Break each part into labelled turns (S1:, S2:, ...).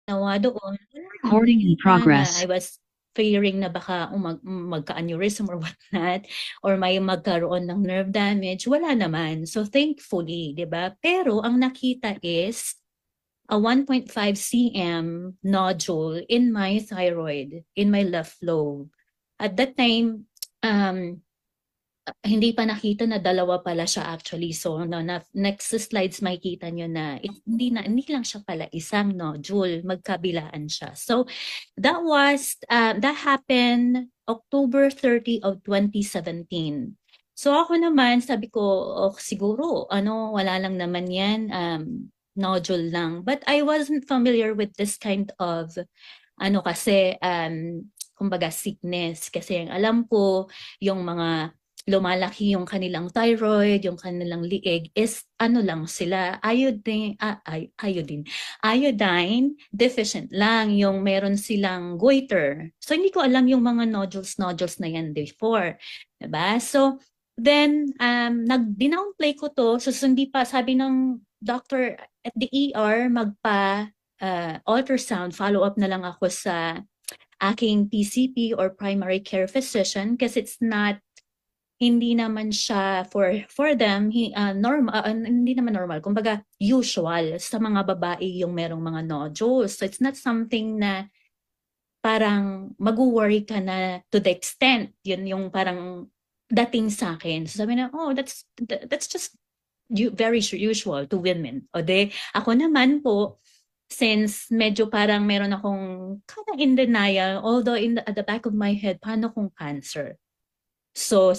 S1: ginawa doon, wala namang
S2: Recording in
S1: nakita na
S2: progress.
S1: I was fearing na baka magka-aneurysm or whatnot, or may magkaroon ng nerve damage. Wala naman. So thankfully, di ba? Pero ang nakita is a 1.5 cm nodule in my thyroid, in my left lobe. At that time, um, hindi pa nakita na dalawa pala siya actually. So, no, next slides makikita nyo na, hindi lang siya pala isang nodule, magkabilaan siya. So, that happened October 30 of 2017. So, ako naman, sabi ko, oh, siguro, wala lang naman yan, nodule lang. But I wasn't familiar with this kind of, kasi, kumbaga sickness. Kasi ang alam ko, yung mga lumalaki yung kanilang thyroid, yung kanilang liig is lang sila, iodine deficient lang, yung meron silang goiter. So hindi ko alam yung mga nodules na yan before. Diba? So then, nag-downplay ko to, so hindi pa, sabi ng doctor at the ER, ultrasound, follow up na lang ako sa aking PCP or primary care physician kasi it's not, hindi naman siya for them normal, hindi naman normal, kumbaga usual sa mga babae yung merong mga nodules. So it's not something na parang mag-worry ka na to the extent yun yung parang dating sa akin. So sabi na, oh, that's just very usual to women. O de, ako naman po, since medyo parang meron akong kind of in denial, although at the back of my head, paano kung cancer? So,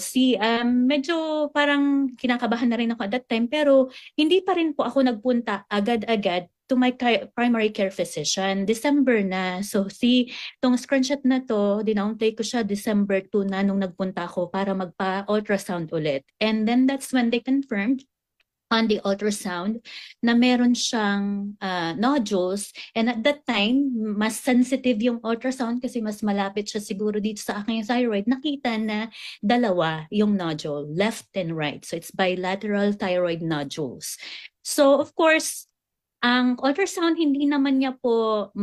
S1: medyo parang kinakabahan na rin ako at that time, pero hindi pa rin po ako nagpunta agad-agad to my primary care physician. December na. So, tong screenshot na to, dinownplay ko siya December 2 na nung nagpunta ako para magpa-ultrasound ulit. And then that's when they confirmed on the ultrasound na meron siyang nodules. And at that time, mas sensitive yung ultrasound kasi mas malapit siya siguro dito sa aking thyroid. Nakita na dalawa yung nodule, left and right. So it's bilateral thyroid nodules. So of course, ang ultrasound hindi naman niya po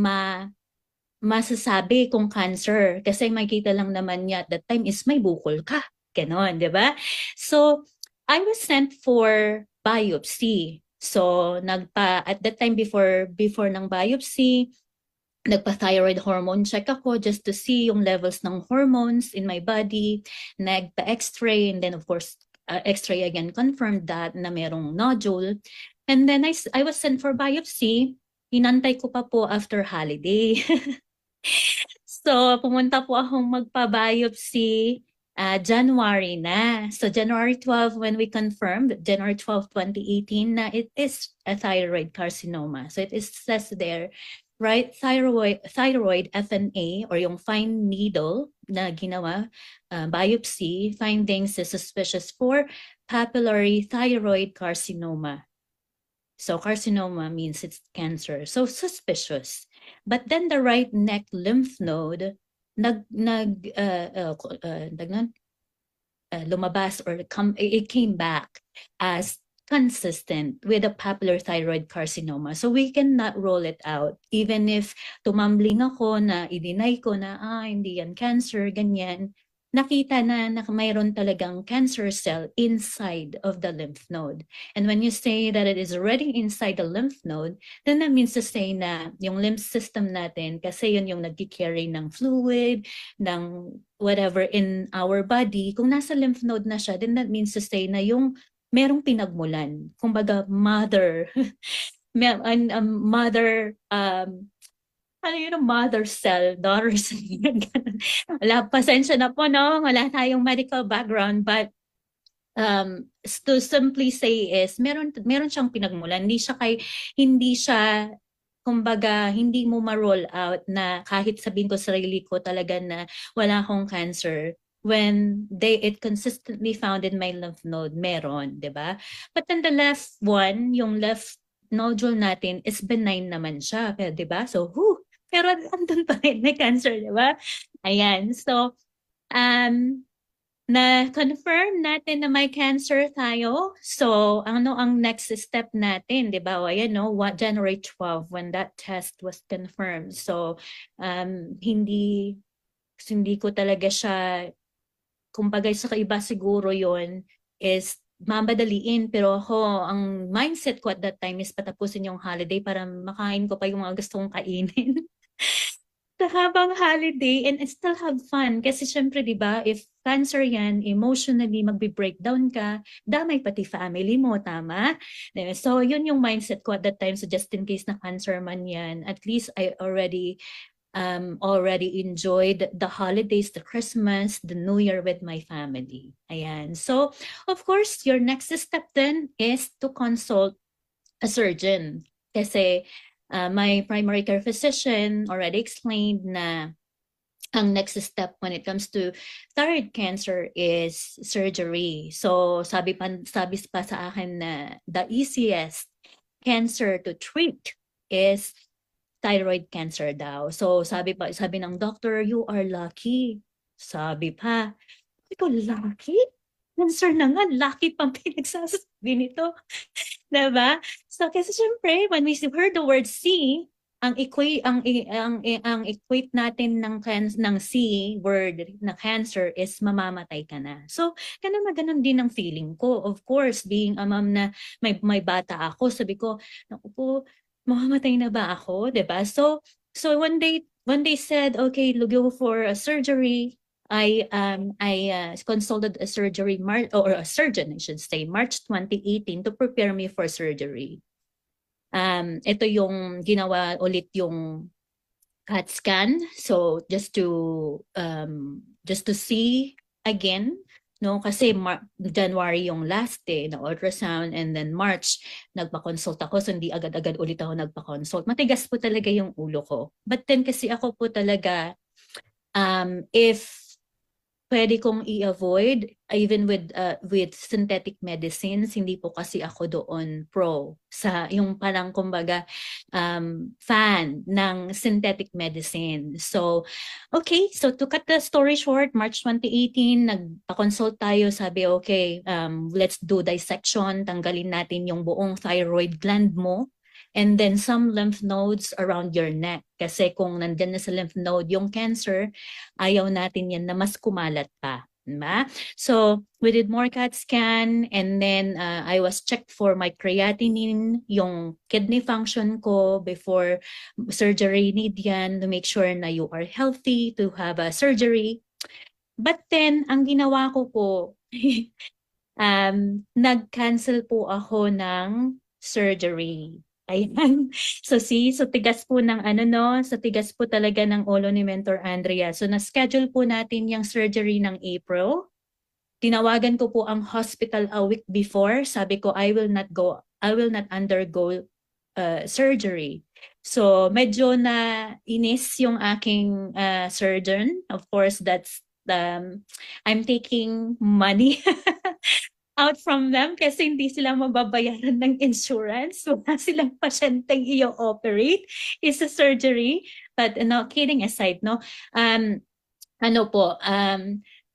S1: masasabi kung cancer kasi makikita lang naman niya at that time is may bukol ka. Ganon, di ba? So, I was sent for biopsy. So, at that time before ng biopsy, nagpa-thyroid hormone check ako just to see yung levels ng hormones in my body. Nagpa-x-ray and then of course, x-ray again confirmed that na merong nodule. And then I was sent for biopsy. Inantay ko pa po after holiday. So, pumunta po akong magpa-biopsy January na. So, January 12, when we confirmed, January 12, 2018, na it is a thyroid carcinoma. So, it is says there, right, thyroid FNA or yung fine needle na ginawa, biopsy, findings is suspicious for papillary thyroid carcinoma. So carcinoma means it's cancer. So suspicious. But then the right neck lymph node lumabas or it came back as consistent with a papillary thyroid carcinoma. So we cannot roll it out. Even if tumambling ako na i-deny ko na hindi yan cancer, ganyan, nakita na mayroon talagang cancer cell inside of the lymph node. And when you say that it is already inside the lymph node, then that means to say na yung lymph system natin, kasi yun yung nag-carry ng fluid, ng whatever in our body, kung nasa lymph node na siya, then that means to say na yung merong pinagmulan. Kumbaga, mother, mother, ano yun, mother cell, daughter cell, wala, pasensya na po, no? Wala tayong medical background, but to simply say is, meron siyang pinagmulan. Hindi siya, kumbaga, hindi mo ma-roll out na kahit sabihin ko sarili ko talaga na wala akong cancer, when it consistently found in my lymph node, meron, di ba? But then the left one, yung left nodule natin is benign naman siya, di ba? So, pero andun pa rin, may cancer, di ba? Ayan. So, um, na-confirm natin na may cancer tayo. So, ano ang next step natin, di ba? O, ayan, no? January 12, when that test was confirmed. So, hindi ko talaga siya, kumbaga sa iba siguro yon is mamadaliin. Pero ako, ang mindset ko at that time is patapusin yung holiday para makain ko pa yung mga gusto kong kainin. Sa habang holiday and still have fun. Kasi syempre, di ba, if cancer yan, emotionally magbe-breakdown ka, damay pati family mo, tama? Diba? So, yun yung mindset ko at that time. So, just in case na cancer man yan, at least I already enjoyed the holidays, the Christmas, the New Year with my family. Ayan. So, of course, your next step then is to consult a surgeon. Kasi my primary care physician already explained na ang next step when it comes to thyroid cancer is surgery. So sabi pa sa akin na the easiest cancer to treat is thyroid cancer daw. So sabi ng doctor, you are lucky. Sabi pa, ikaw lucky? Cancer na nga, lucky pang pinagsasabi nito. Diba? So kasi syempre, when we heard the word C, ang equate natin ng C word na cancer is mamamatay ka na. So, ganun din ang feeling ko. Of course, being a mom na may bata ako, sabi ko, naku po, mamamatay na ba ako? 'Di ba? So when they said, okay, go for a surgery, I consulted a surgeon, I should say, March 2018 to prepare me for surgery. Ito yung ginawa ulit yung CAT scan. So just to see again, no, kasi January yung last day na ultrasound, and then March nagpa-consult ako, so hindi agad-agad ulit ako nagpa-consult. Matigas po talaga yung ulo ko. But then kasi ako po talaga, if pwede kong i-avoid even with synthetic medicines, hindi po kasi ako doon pro sa yung parang kumbaga fan ng synthetic medicine. So okay, so to cut the story short, March 2018 nagpa-consult tayo, sabi okay, let's do dissection, tanggalin natin yung buong thyroid gland mo and then some lymph nodes around your neck. Kasi kung nandyan na sa lymph node yung cancer, ayaw natin yan na mas kumalat pa. Diba? So, we did more CAT scan, and then I was checked for my creatinine, yung kidney function ko before surgery, need yan to make sure na you are healthy to have a surgery. But then, ang ginawa ko po, nag-cancel po ako ng surgery. Ayan. So tigas po ng sa tigas po talaga ng ulo ni Mentor Andrea. So na-schedule po natin yung surgery ng April. Tinawagan ko po ang hospital a week before. Sabi ko, I will not undergo surgery. So medyo na inis yung aking surgeon. Of course, that's I'm taking money out from them kasi hindi sila mababayaran ng insurance. Wala silang pasyenteng i-operate. It's a surgery. But no, kidding aside, no?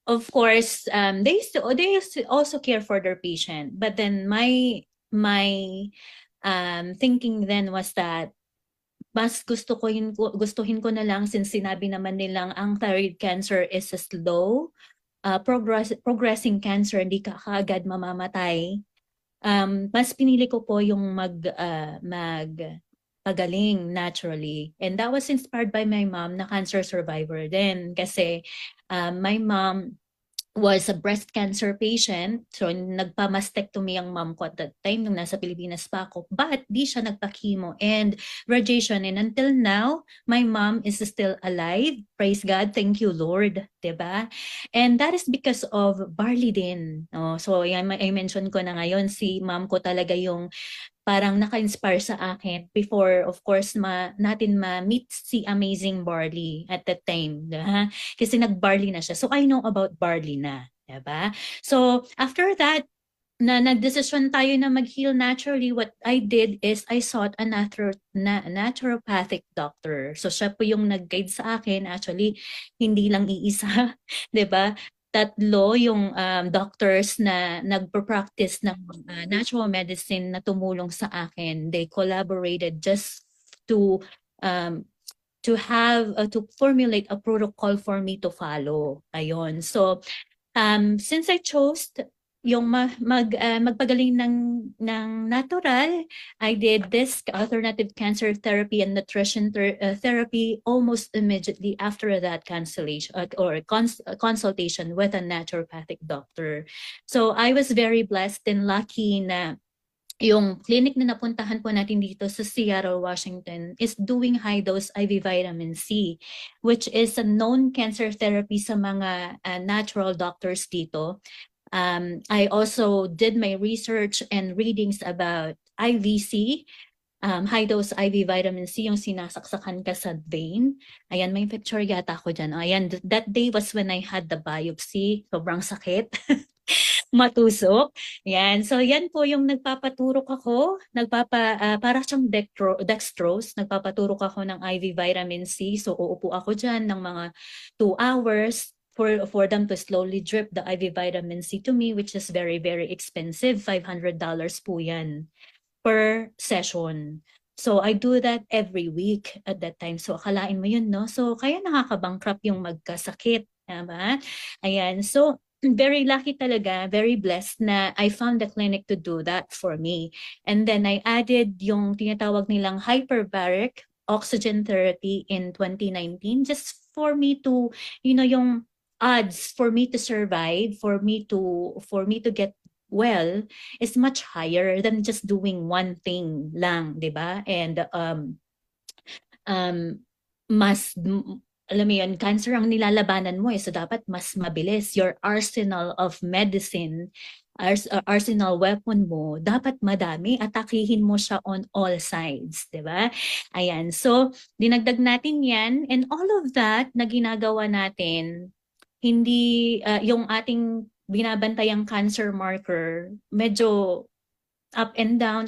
S1: Of course, they also care for their patient. But then my thinking then was that mas gustuhin ko na lang, since sinabi naman nilang ang thyroid cancer is a slow progressing cancer, hindi ka kaagad mamamatay. Mas pinili ko po yung magpagaling naturally. And that was inspired by my mom na cancer survivor din. Kasi my mom was a breast cancer patient. So, nagpa-mastectomy ang mom ko at that time nung nasa Pilipinas pa ako. But di siya nagpa-chemo and radiation. And until now, my mom is still alive. Praise God. Thank you, Lord. Diba? And that is because of barley din. Oh, so, I mentioned ko na ngayon, si mom ko talaga yung parang naka-inspire sa akin before, of course, natin ma-meet si Amazing Barley at that time. Diba? Kasi nag-barley na siya. So, I know about barley na. Diba? So, after that, na nag-decision tayo na mag-heal naturally, what I did is I sought a naturopathic doctor. So, siya po yung nag-guide sa akin. Actually, hindi lang iisa. Diba? tatlo yung doctors na nagpo-practice ng natural medicine na tumulong sa akin. They collaborated just to um, to formulate a protocol for me to follow. Ayun. So since I chose yung magpagaling ng natural, I did this alternative cancer therapy and nutrition therapy almost immediately after that cancellation consultation with a naturopathic doctor. So I was very blessed and lucky na yung clinic na napuntahan po natin dito sa Seattle, Washington is doing high-dose IV vitamin C, which is a known cancer therapy sa mga natural doctors dito. I also did my research and readings about IVC, high-dose IV vitamin C, yung sinasaksakan ka sa vein. Ayan, may picture yata ako dyan. Ayan, that day was when I had the biopsy. Sobrang sakit. Matusok. Yan. So yan po yung nagpapaturok ako, para siyang dextrose, nagpapaturok ako ng IV vitamin C. So uupo ako diyan ng mga 2 hours for them to slowly drip the IV vitamin C to me, which is very, very expensive. $500 po yan per session. So I do that every week at that time. So akalain mo yun, no? So kaya nakaka-bankrupt yung magkasakit. Diba? Ayan. So very lucky talaga, very blessed na I found the clinic to do that for me. And then I added yung tinatawag nilang hyperbaric oxygen therapy in 2019 just for me to, yung odds for me to survive, for me to get well is much higher than just doing one thing lang, 'di ba? And mas alam mo yun, cancer ang nilalabanan mo so dapat mas mabilis. Your arsenal of medicine, arsenal weapon mo, dapat madami, atakihin mo siya on all sides, di ba? Ayan, so dinagdag natin yan and all of that na ginagawa natin, hindi, yung ating binabantayang cancer marker, medyo up and down,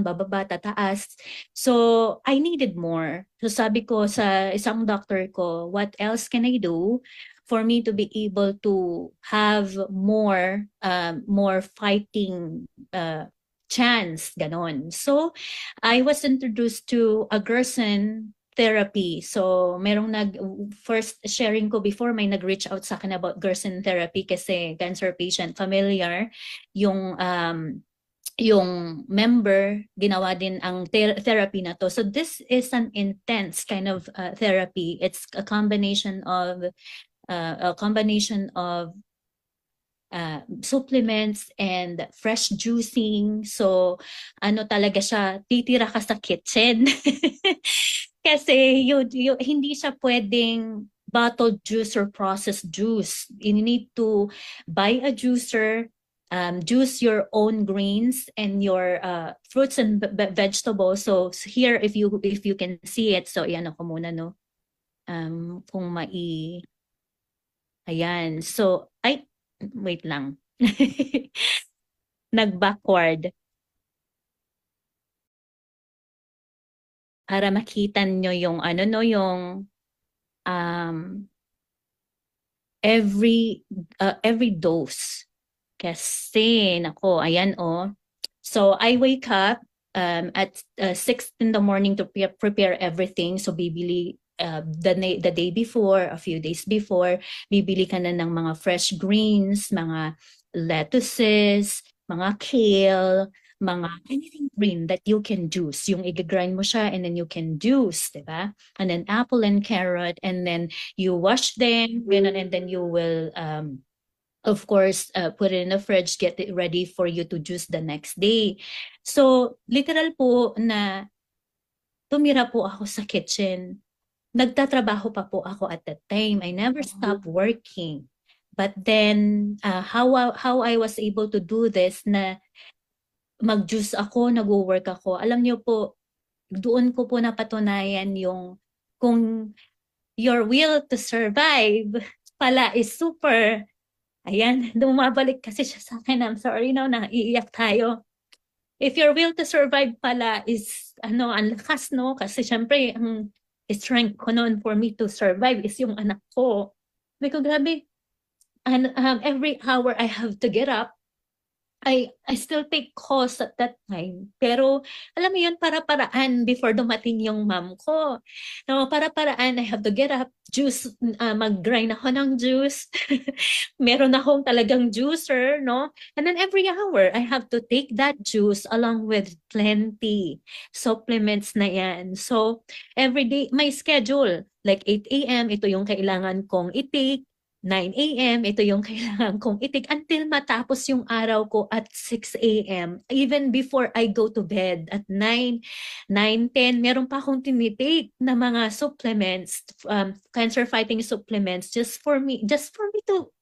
S1: bababa, tataas. So, I needed more. So, sabi ko sa isang doctor ko, what else can I do for me to be able to have more fighting chance, ganon. So, I was introduced to a Gerson therapy. So, first sharing ko before, may nag-reach out sa akin about Gerson therapy kasi cancer patient, familiar yung member, ginawa din ang therapy na to. So this is an intense kind of therapy. It's a combination of supplements and fresh juicing. So ano talaga siya, titira ka sa kitchen. Kasi hindi siya pwedeng bottled juice or processed juice. You need to buy a juicer, juice your own greens and your fruits and vegetables. So here, if you can see it, so iyan ako muna, no? Kung ayan. So, wait lang. Nag-backward. Para makita nyo yung yung every dose. Kasi, nako, ayan So, I wake up at 6 in the morning to prepare everything. So, bibili the day before, a few days before, bibili ka na ng mga fresh greens, mga lettuces, mga kale, mga anything green that you can juice. Yung i-grind mo siya and then you can juice, diba? And then apple and carrot, and then you wash them, and then you will of course, put it in the fridge, get it ready for you to juice the next day. So, literal po na tumira po ako sa kitchen. Nagtatrabaho pa po ako at that time. I never stopped working. But then, how I was able to do this na mag-juice ako, nag-work ako. Alam niyo po, doon ko po napatunayan yung kung your will to survive pala is super. Ayan, dumabalik kasi siya sa akin. I'm sorry, no, naiiyak tayo. If your will to survive pala is, ang lakas, no? Kasi syempre, ang strength ko noon for me to survive is yung anak ko. Sabi ko, grabe, And every hour I have to get up. I still take calls at that time. Pero alam mo yun, para-paraan before dumating yung mom ko. No, para-paraan, I have to get up, juice, mag-grind ako ng juice. Meron akong talagang juicer, no? And then every hour, I have to take that juice along with plenty supplements na yan. So, every day, my schedule, like 8 a.m., ito yung kailangan kong i-take. 9 a.m., ito yung kailangan kong itik until matapos yung araw ko at 6 a.m. Even before I go to bed at 9, 10, meron pa akong tinitake na mga supplements, cancer fighting supplements just for me to,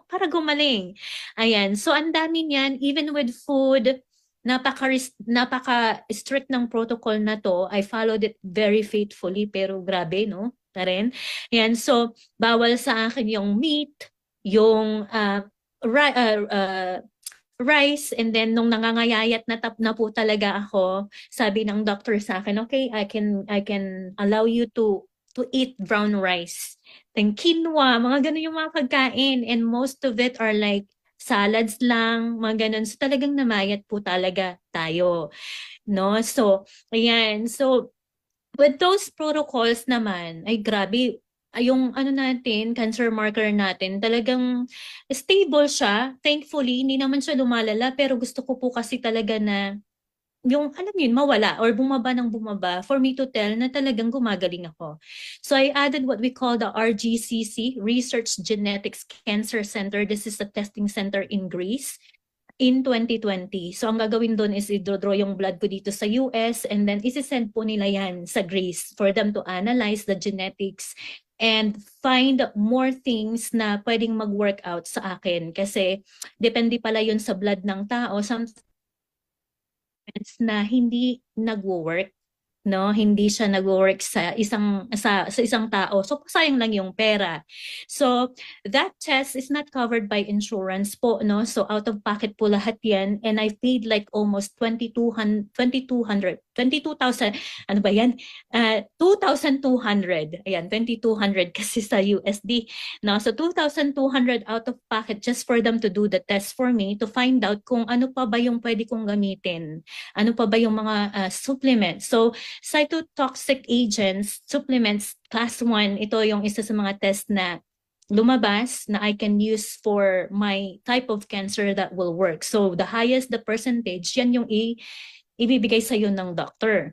S1: para gumaling. Ayan. So, ang dami niyan, even with food, napaka-strict ng protocol na to. I followed it very faithfully, pero grabe, no? Na rin. Yan, so bawal sa akin yung meat, yung rice, and then nung nangangayayat na po talaga ako, sabi ng doctor sa akin, okay, I can allow you to eat brown rice. Then quinoa, mga ganun yung mga pagkain, and most of it are like salads lang, mga ganun. So talagang namayat po talaga tayo, no? So, ayan. So, with those protocols naman, ay grabe, yung ano natin, cancer marker natin, talagang stable siya. Thankfully, hindi naman siya lumalala, pero gusto ko po kasi talaga na yung, alam yun, mawala or bumaba ng bumaba for me to tell na talagang gumagaling ako. So I added what we call the RGCC, Research Genetics Cancer Center. This is a testing center in Greece in 2020. So ang gagawin doon is i-draw yung blood ko dito sa US, and then isi-send po nila yan sa Greece for them to analyze the genetics and find more things na pwedeng mag-work out sa akin. Kasi depende pala yun sa blood ng tao. Sometimes na hindi nagwo-work, no, hindi siya nagwo-work sa isang tao, so sayang lang yung pera. So that test is not covered by insurance po, no, so out of pocket po lahat yan, and I paid like almost 22,000, ano ba yan, 2,200, ayan, 2,200 kasi sa USD, no, so 2,200 out of pocket just for them to do the test for me to find out kung ano pa ba yung pwede kong gamitin, ano pa ba yung mga supplements. So cytotoxic agents, supplements, class 1, ito yung isa sa mga test na lumabas na I can use for my type of cancer that will work. So the highest the percentage, yan yung ibibigay sa'yo ng doctor.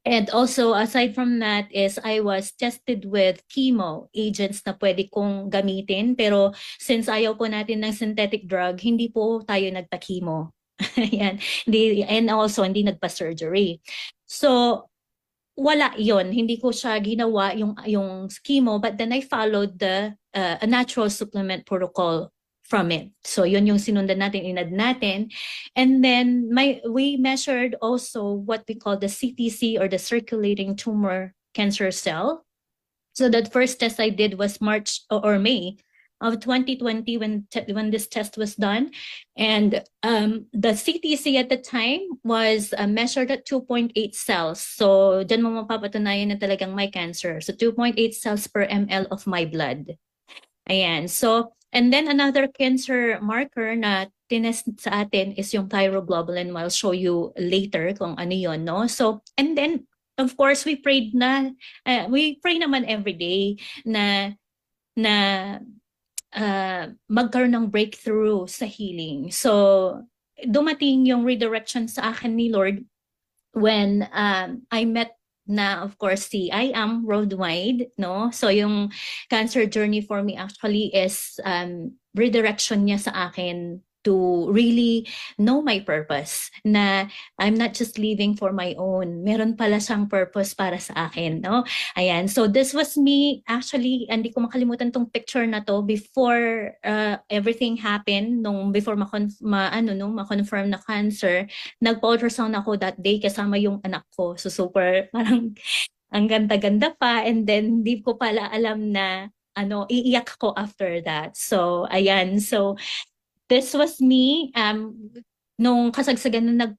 S1: And also, aside from that is I was tested with chemo agents na pwede kong gamitin. Pero since ayaw po natin ng synthetic drug, hindi po tayo nagpa-chemo. Yan. And also, hindi nagpa-surgery. So, wala yon, hindi ko siya ginawa yung chemo, but then I followed the a natural supplement protocol from it. So yun yung sinundan natin, inad natin. And then we measured also what we call the CTC, or the circulating tumor cancer cell. So that first test I did was March or May of 2020 when this test was done. And the CTC at the time was measured at 2.8 cells. So dyan mo mapapatunayan na talagang may cancer. So 2.8 cells per ml of my blood. Ayan. So, and then another cancer marker na tinest sa atin is yung thyroglobulin. I'll show you later kung ano yun, no? So, and then, of course, we pray naman every day na magkaroon ng breakthrough sa healing. So, dumating yung redirection sa akin ni Lord when I met na, of course, si I Am Worldwide, no? So, yung cancer journey for me actually is redirection niya sa akin to really know my purpose, na I'm not just living for my own. Meron pala siyang purpose para sa akin, no? Ayan. So this was me, actually, hindi ko makalimutan tong picture na to before everything happened, before ma-confirm na cancer. Nagpa-ultrasound ako that day kasama yung anak ko. So super, parang ang ganda-ganda pa, and then hindi ko pala alam na iiyak ko after that. So ayan. So this was me nung kasagsagan na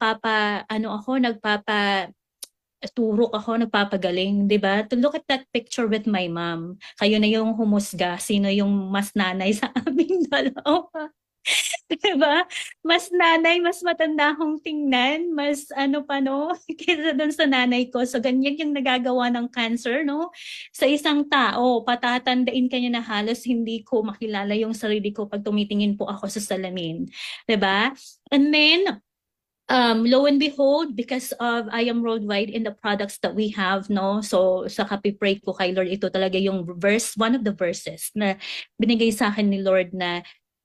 S1: turok ako, nagpapagaling, 'di ba? To look at that picture with my mom. Kayo na yung humusga, sino yung mas nanay sa aming dalawa. 'Di ba? Mas nanay, mas matanda akong tingnan, mas ano pa 'no, kaysa dun sa nanay ko. So ganyan yung nagagawa ng cancer 'no, sa isang tao. Patatandain ka niya na halos hindi ko makilala yung sarili ko 'pag tumitingin po ako sa salamin, 'di ba? And then, lo and behold, because of I am worldwide in the products that we have, no? So, sa pray ko kay Lord, ito talaga yung verse, one of the verses na binigay sa akin ni Lord na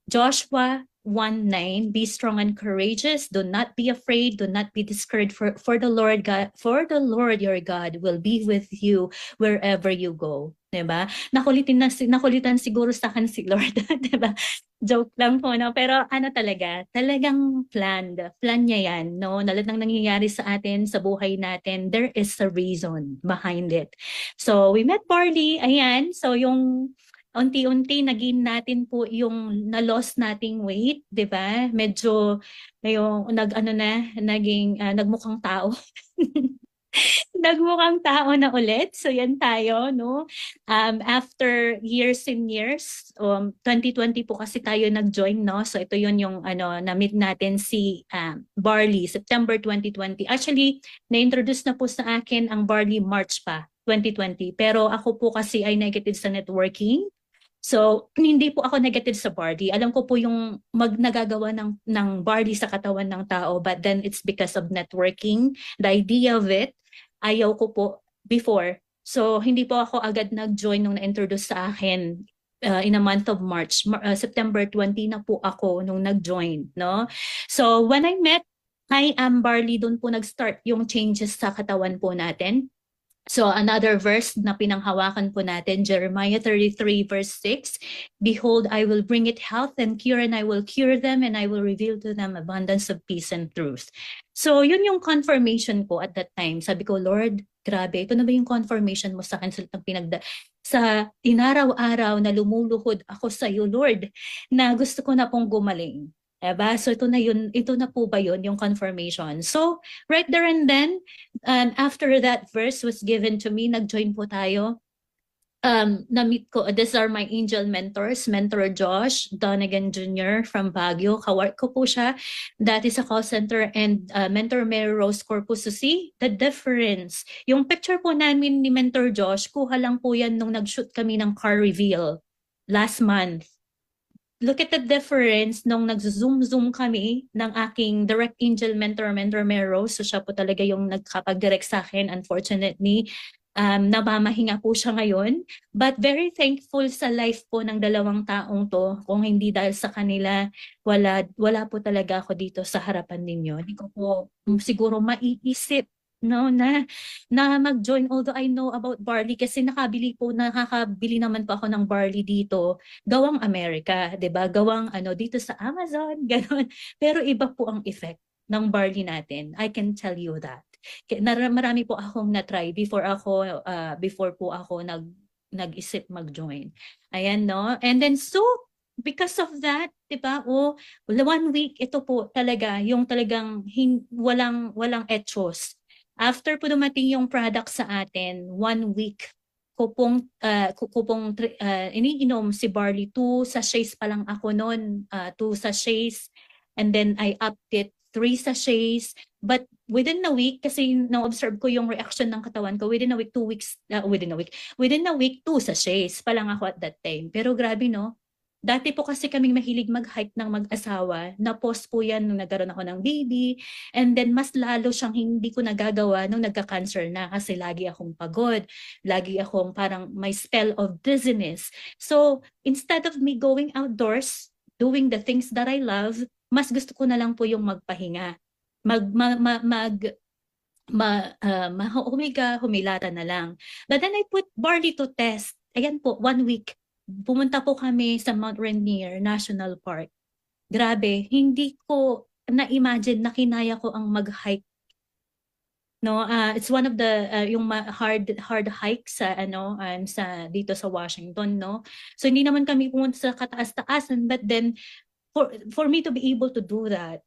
S1: Joshua 1:9, be strong and courageous, do not be afraid, do not be discouraged, for the Lord God, for the Lord your God will be with you wherever you go. 'Di ba? Nakulitan siguro sa akin si Lord, 'di ba? Joke lang po, no? Pero ano talaga, talagang planned. Plan niya yan, no? Lahat ng nangyayari sa atin, sa buhay natin, there is a reason behind it. So, we met Barley, ayan. So, yung unti-unti naging natin po yung na-lost nating weight, 'di ba? Medyo yung nag-ano na, naging nagmukhang tao. Nagmukhang tao na ulit. So yan tayo, no? After years and years, 2020 po kasi tayo nag-join, no? So ito yun yung na-meet natin si Barley, September 2020. Actually, na-introduce na po sa akin ang Barley March pa, 2020. Pero ako po kasi ay negative sa networking. So, hindi po ako negative sa barley. Alam ko po yung nagagawa ng barley sa katawan ng tao, but then it's because of networking, the idea of it, ayaw ko po before. So, hindi po ako agad nag-join nung na-introduce sa akin in a month of March. September 20 na po ako nung nag-join, no? So, when I met I am barley, doon po nag-start yung changes sa katawan po natin. So another verse na pinanghawakan po natin, Jeremiah 33 verse 6, behold, I will bring it health and cure, and I will cure them, and I will reveal to them abundance of peace and truth. So yun yung confirmation ko at that time. Sabi ko, Lord, grabe, ito na ba yung confirmation mo sa akin sa inaraw-araw na lumuluhod ako sa iyo, Lord, na gusto ko na pong gumaling. Diba? So ito na po ba yun, yung confirmation? So right there and then, after that verse was given to me, nag-join po tayo. Na-meet ko, these are my angel mentors, Mentor Josh Donegan Jr. from Baguio. Kawork ko po siya. That is a call center, and Mentor Mary Rose Corpus Susi. The difference, yung picture po namin ni Mentor Josh, kuha lang po yan nung nag-shoot kami ng car reveal last month. Look at the difference nung nag-zoom kami ng aking direct angel mentor Mero. So siya po talaga yung nagkapag-direct sa akin. Unfortunately, namamahinga po siya ngayon. But very thankful sa life po ng dalawang taong to. Kung hindi dahil sa kanila, wala po talaga ako dito sa harapan ninyo. Hindi ko po siguro maiisip, no, na mag-join, although I know about barley kasi nakakabili naman po ako ng barley dito, gawang Amerika, 'di ba? Gawang dito sa Amazon, gano'n. Pero iba po ang effect ng barley natin. I can tell you that. Marami po akong na-try before po ako nag-isip mag-join. Ayan, no? And then so because of that, 'di ba? 1 week ito po talaga yung talagang walang etchos. After po dumating yung product sa atin, 1 week ko pong iniinom si barley. 2 sachets pa lang ako noon, 2 sachets, and then I upped it 3 sachets. But within a week, kasi na-observe ko yung reaction ng katawan ko, within a week, 2 sachets pa lang ako at that time. Pero grabe, no? Dati po kasi kaming mahilig mag-hike ng mag-asawa. Na-pause po yan nung nagkaroon ako ng baby. And then mas lalo siyang hindi ko nagagawa nung nagka-cancer na kasi lagi akong pagod. Lagi akong parang may spell of dizziness. So instead of me going outdoors, doing the things that I love, mas gusto ko na lang po yung magpahinga. Humilata na lang. But then I put barley to test. Ayan po, 1 week. Pumunta po kami sa Mount Rainier National Park. Grabe, hindi ko na-imagine na kinaya ko ang mag-hike. No, it's one of the yung hard hike sa sa dito sa Washington, no. So hindi naman kami pumunta sa kataas-taasan, but then for me to be able to do that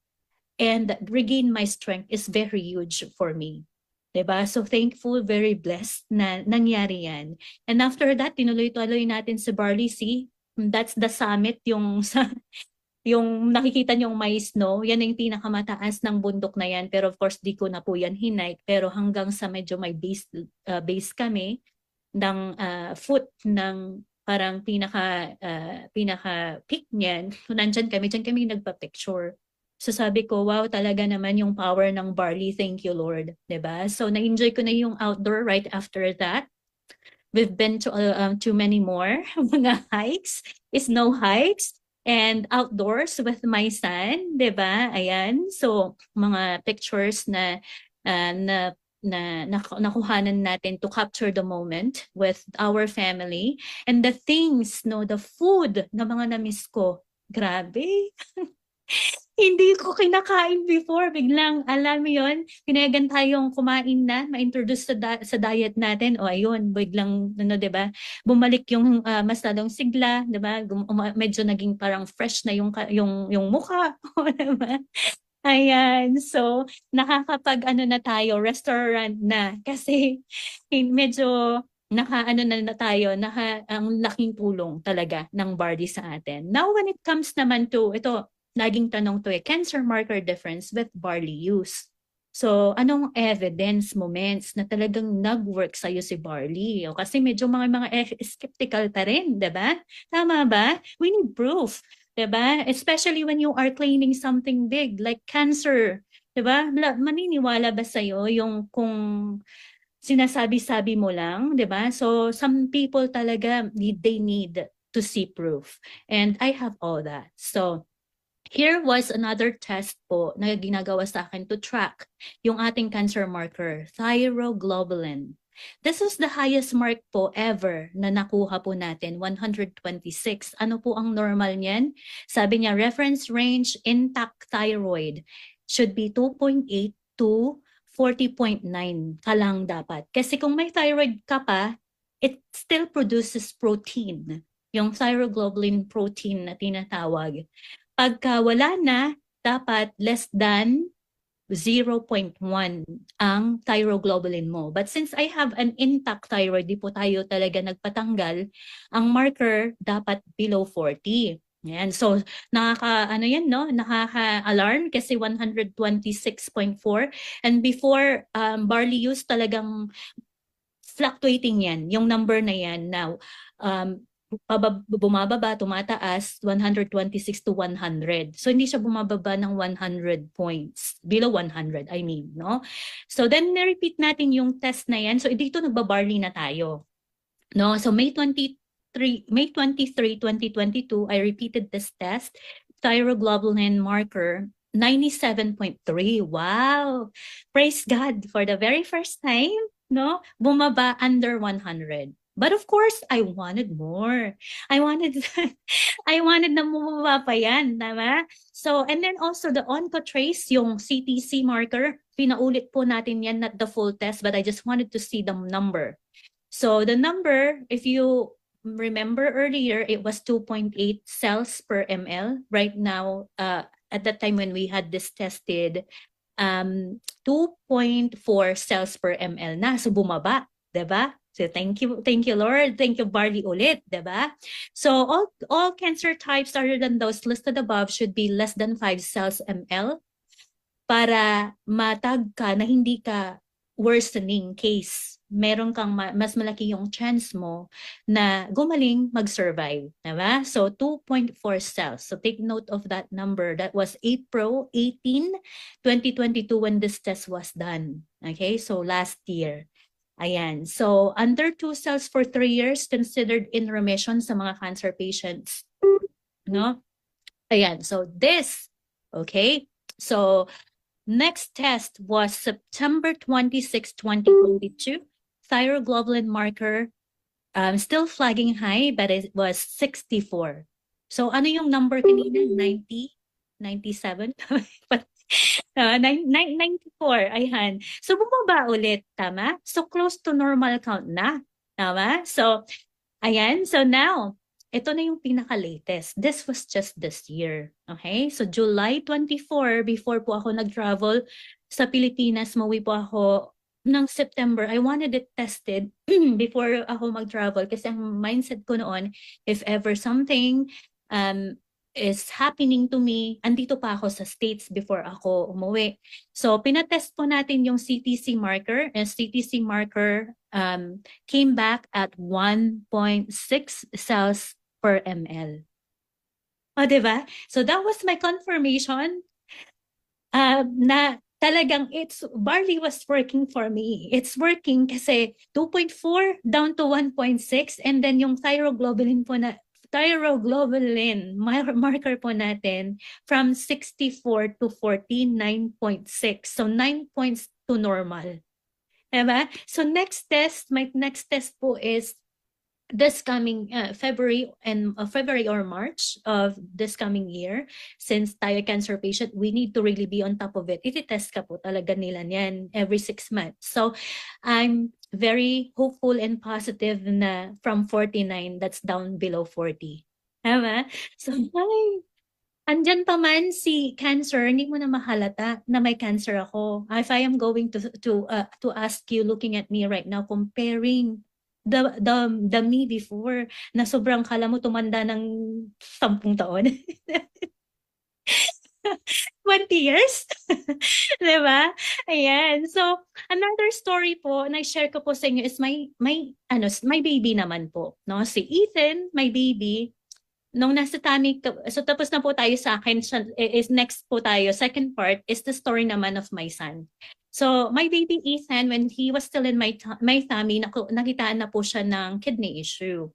S1: and regain my strength is very huge for me. 'Diba? So thankful, very blessed na nangyari yan. And after that, tinuloy-tuloy natin si Barley Sea. That's the summit, yung sa yung nakikita niyong may snow, yan yung pinakamataas ng bundok na yan. Pero of course, di ko na po yan hinike. Pero hanggang sa medyo may base kami ng foot ng parang pinaka peak niyan. So, diyan kami nagpa-picture. So sabi ko, wow, talaga naman yung power ng barley. Thank you, Lord. 'Di ba? So na-enjoy ko na yung outdoor right after that. We've been to many more mga hikes, snow hikes, and outdoors with my son, 'di ba? Ayan. So mga pictures na nakuhanan natin to capture the moment with our family, and the things, no, the food na mga na-miss ko. Grabe. Hindi ko kinakain before. Biglang, alam mo yun, pinayagan tayong kumain na, ma-introduce sa diet natin. O ayun, biglang, ano, diba, bumalik yung mas lalong sigla, diba? Medyo naging parang fresh na yung mukha. O, diba? Ayan, so nakakapag-ano na tayo, restaurant na. Kasi medyo naka-ano na tayo, ang laking tulong talaga ng Bardi sa atin. Now, when it comes naman to, ito, laging tanong to cancer marker difference with barley use. So, anong evidence moments na talagang nag-work sa'yo si barley? O, kasi medyo mga skeptical pa rin, diba? Tama ba? We need proof. Diba? Especially when you are claiming something big like cancer. Diba? Maniniwala ba sa'yo yung kung sinasabi-sabi mo lang? Diba? So, some people talaga, they need to see proof. And I have all that. So, here was another test po na ginagawa sa akin to track yung ating cancer marker, thyroglobulin. This was the highest mark po ever na nakuha po natin, 126. Ano po ang normal niyan? Sabi niya, reference range intact thyroid should be 2.8 to 40.9 ka lang dapat. Kasi kung may thyroid ka pa, it still produces protein, yung thyroglobulin protein na tinatawag. Pagka wala na, dapat less than 0.1 ang thyroglobulin mo. But since I have an intact thyroid, di po tayo talaga nagpatanggal, ang marker dapat below 40. Yan. So, nakaka-alarm kasi 126.4. And before barley use, talagang fluctuating yan, yung number na yan. Now, bumababa, tumataas, 126 to 100. So, hindi siya bumababa ng 100 points. Below 100, I mean, no? So, then, na-repeat natin yung test na yan. So, dito nagbabarley na tayo. No? So, May 23, 2022, I repeated this test. Thyroglobulin marker, 97.3. Wow! Praise God for the very first time, no? Bumaba under 100. But of course, I wanted more. I wanted na bumaba pa yan, tama? So, and then also the OncoTrace, yung CTC marker, pinaulit po natin yan, not the full test, but I just wanted to see the number. So the number, if you remember earlier, it was 2.8 cells per ml. Right now, at that time when we had this tested, 2.4 cells per ml na. So bumaba, 'di ba? So thank you Lord, thank you Barley ulit, 'di ba? So all cancer types other than those listed above should be less than 5 cells ml para matag ka na hindi ka worsening case. Meron kang mas malaki yung chance mo na gumaling mag-survive, 'di ba? So 2.4 cells. So take note of that number. That was April 18, 2022 when this test was done. Okay? So last year. Ayan. So, under 2 cells for 3 years, considered in remission sa mga cancer patients. No? Ayan. So, this, okay? So, next test was September 26, 2022. Thyroglobulin marker, still flagging high, but it was 64. So, ano yung number kanina? 90? 97? 94, ayan. So, bumaba ulit, tama? So, close to normal count na, tama? So, ayan. So, now, ito na yung pinaka-latest. This was just this year, okay? So, July 24, before po ako nag-travel sa Pilipinas, mawi po ako ng September, I wanted it tested before ako mag-travel kasi ang mindset ko noon, if ever something is happening to me, andito pa ako sa States before ako umuwi. So, pinatest po natin yung CTC marker, and CTC marker came back at 1.6 cells per ml. O, diba? So, that was my confirmation na talagang barley was working for me. It's working kasi 2.4 down to 1.6, and then yung thyroglobulin marker po natin from 64 to 14, 9.6. So 9 points to normal. Diba? So my next test po is this coming February or March of this coming year. Since tayo cancer patient, we need to really be on top of it. Iti-test ka po talaga nila yan every 6 months. So I'm very hopeful and positive na from 49, that's down below 40. Diba? So, andyan pa man si cancer, hindi mo na mahalata na may cancer ako. If I am going to ask you, looking at me right now, comparing the me before, na sobrang kala mo tumanda ng 10 taon. 20 years. Diba? Ayan. So, another story po na share ko po sa inyo is my baby naman po. No? Si Ethan, my baby, nung nasa tummy, so tapos na po tayo sa akin, is next po tayo, second part is the story naman of my son. So my baby Ethan, when he was still in my tummy, nakitaan na po siya ng kidney issue.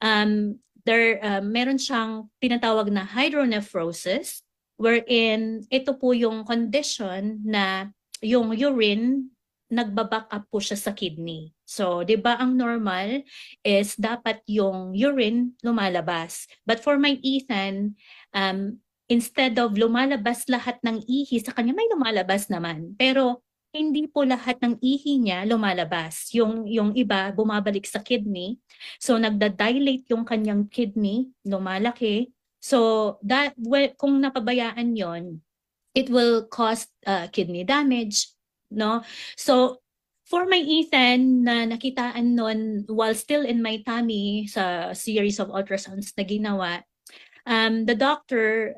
S1: Meron siyang tinatawag na hydronephrosis, wherein ito po yung condition na yung urine nagbaback up po siya sa kidney. So, 'di ba ang normal is dapat yung urine lumalabas. But for my Ethan, instead of lumalabas lahat ng ihi sa kanya, may lumalabas naman. Pero hindi po lahat ng ihi niya lumalabas. Yung iba bumabalik sa kidney. So nagda-dilate yung kanyang kidney, lumalaki. So kung napabayaan yon, it will cause kidney damage, no? So for my Ethan na nakitaan nun while still in my tummy sa series of ultrasounds na ginawa, the doctor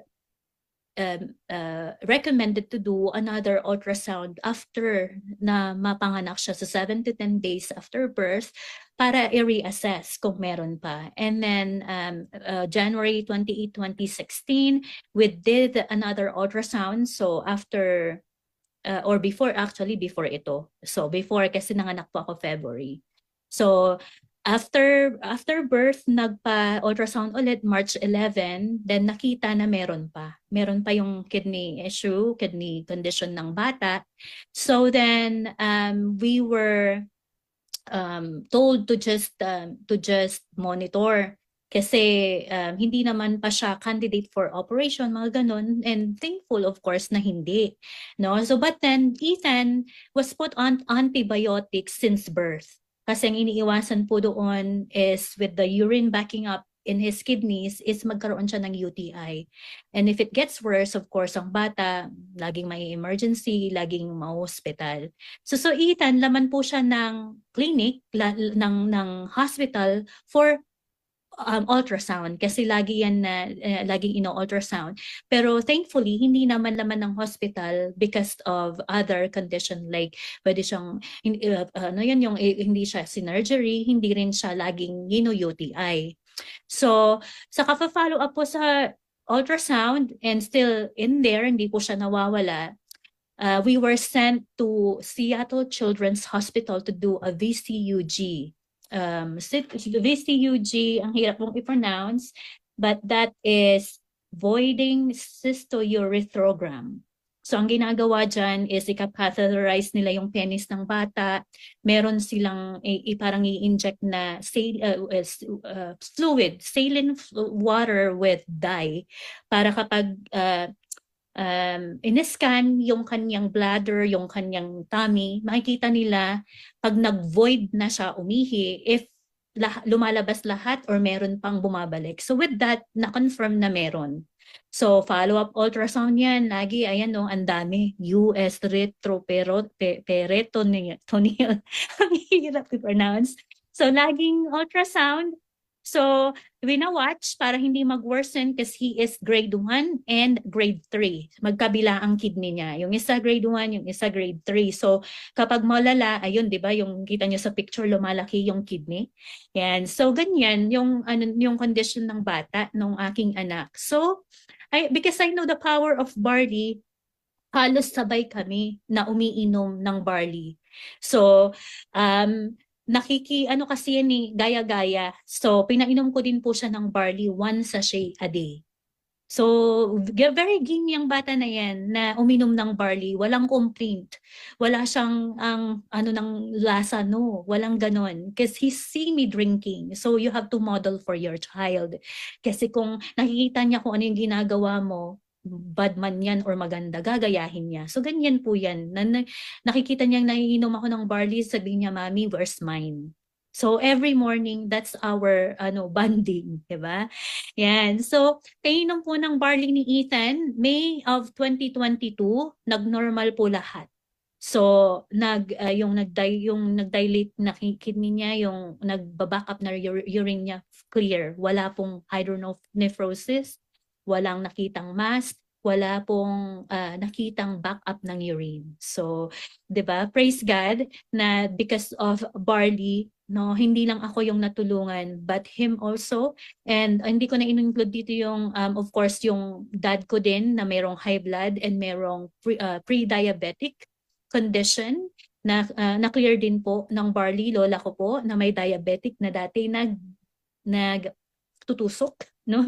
S1: recommended to do another ultrasound after na mapanganak siya, so 7 to 10 days after birth, para i-reassess kung meron pa. And then January 28, 2016, we did another ultrasound. So after or before ito. So before, kasi nanganak po ako February. So after birth, nagpa-ultrasound ulit March 11, then nakita na meron pa. Meron pa yung kidney issue, kidney condition ng bata. So then we were told to just monitor kasi hindi naman pa siya candidate for operation, mga ganun, and thankful of course na hindi, no? So but then Ethan was put on antibiotics since birth kasi ang iniiwasan po doon is with the urine backing up in his kidneys is magkaroon siya ng UTI. And if it gets worse, of course, ang bata, laging may emergency, laging ma-hospital. So Ethan, laman po siya ng clinic, ng hospital for ultrasound kasi lagi yan na laging ino-ultrasound. Pero thankfully hindi naman laman ng hospital because of other condition, like pwede siyang hindi siya surgery, hindi rin siya laging UTI. So sa follow up po sa ultrasound and still in there, hindi po siya nawawala. We were sent to Seattle Children's Hospital to do a VCUG. VCUG, ang hirap mong i-pronounce, but that is voiding cystourethrogram. So ang ginagawa dyan is ika-catheterize nila yung penis ng bata. Meron silang parang i-inject na fluid, saline water with dye, para kapag in-scan yung kanyang bladder, yung kanyang tummy, makikita nila pag nag-void na siya umihi, if lumalabas lahat or meron pang bumabalik. So with that, na-confirm na meron. So, follow-up ultrasound yan. Lagi, ayan no, ang dami. US retroperitoneal. Ang hirap i-pronounce. So, laging ultrasound. So, wina-watch para hindi mag-worsen kasi he is grade 1 and grade 3. Magkabila ang kidney niya. Yung isa grade 1, yung isa grade 3. So, kapag malala, ayun, di ba, yung kita niyo sa picture, lumalaki yung kidney. Yan. So, ganyan yung, yung condition ng bata, ng aking anak. So, because I know the power of barley, halos sabay kami na umiinom ng barley. So, ano kasi yan ni gaya-gaya. So, pinainom ko din po siya ng barley, 1 sachet a day. So, very game yung bata na yan na uminom ng barley, walang complaint. Wala siyang ano ng lasa, no, walang ganon. Because he's see me drinking. So, you have to model for your child. Kasi kung nakikita niya kung ano yung ginagawa mo, bad man yan or maganda, gagayahin niya. So, ganyan po yan. Nakikita niyang naiinom ako ng barley, sabihin niya, Mommy, where's mine? So, every morning, that's our bonding, di ba? Yan. So, kainom po ng barley ni Ethan, May of 2022, nag-normal po lahat. So, yung nag-dilate na kidney niya, yung nagba-back up na urine niya clear. Wala pong hydronephrosis, walang nakitang mass, wala pong nakitang back up ng urine. So, 'di ba? Praise God na because of barley, no, hindi lang ako yung natulungan but him also. And hindi ko na in-include dito yung of course yung dad ko din na mayroong high blood and mayroong pre-diabetic condition na na-clear din po ng barley. Lola ko po na may diabetic na dati nagtutusok, no,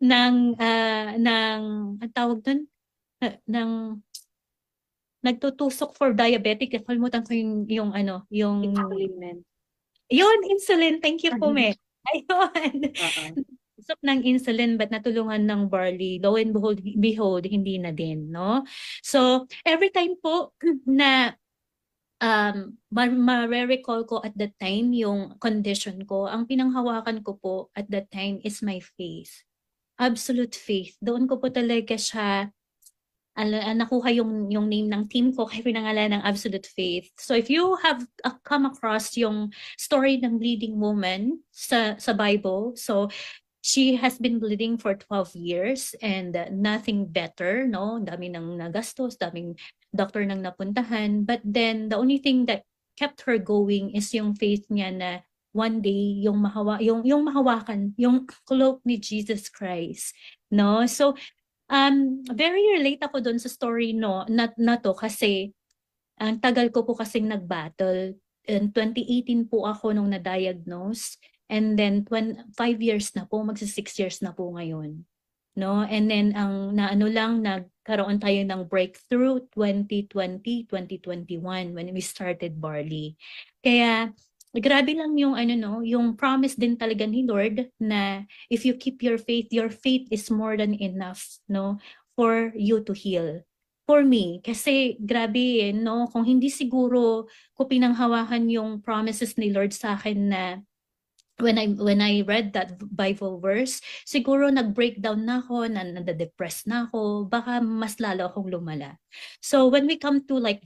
S1: ng ang tawag doon, ng nagtutusok for diabetic. Kalimutan ko yung ano, yung
S2: Insulin.
S1: yun, insulin. Thank you po, me. Ayun.
S2: Oo.
S1: Usok ng insulin but natulungan ng barley. Lo and behold, hindi na din, no? So, every time po na ma-recall ko at that time yung condition ko, ang pinanghawakan ko po at that time is my faith. Absolute faith. Doon ko po talaga siya nakuha yung name ng team ko kaya pinangalan ng Absolute Faith. So if you have come across yung story ng bleeding woman sa Bible, so she has been bleeding for 12 years and nothing better, no? Dami nang nagastos, daming doctor nang napuntahan. But then the only thing that kept her going is yung faith niya na one day yung mahawakan yung cloak ni Jesus Christ, no? So very relate ako doon sa story na to kasi ang tagal ko po kasing nag-battle. In 2018 po ako nung na-diagnose and then 5 years na po, magsa 6 years na po ngayon. No? And then ang nagkaroon tayo ng breakthrough 2020, 2021 when we started Barley. Kaya grabe lang yung yung promise din talaga ni Lord na if you keep your faith is more than enough, no, for you to heal. For me, kasi grabe no, kung hindi siguro ko pinanghawakan yung promises ni Lord sa akin na when I read that Bible verse, siguro nag-breakdown na ako, nade-depress na ako, baka mas lalo akong lumala. So when we come to like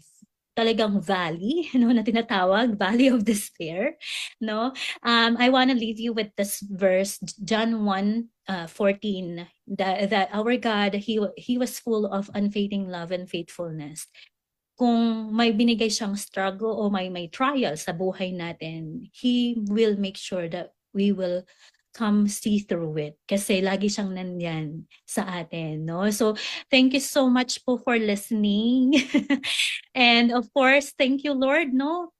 S1: talagang valley, no, na tinatawag, valley of despair, no, I want to leave you with this verse, John 1:14, that our God, he was full of unfading love and faithfulness. Kung may binigay siyang struggle o may trial sa buhay natin, He will make sure that we will come see through it. Kasi lagi siyang nandyan sa atin, no? So, thank you so much po for listening. And of course, thank you, Lord, no?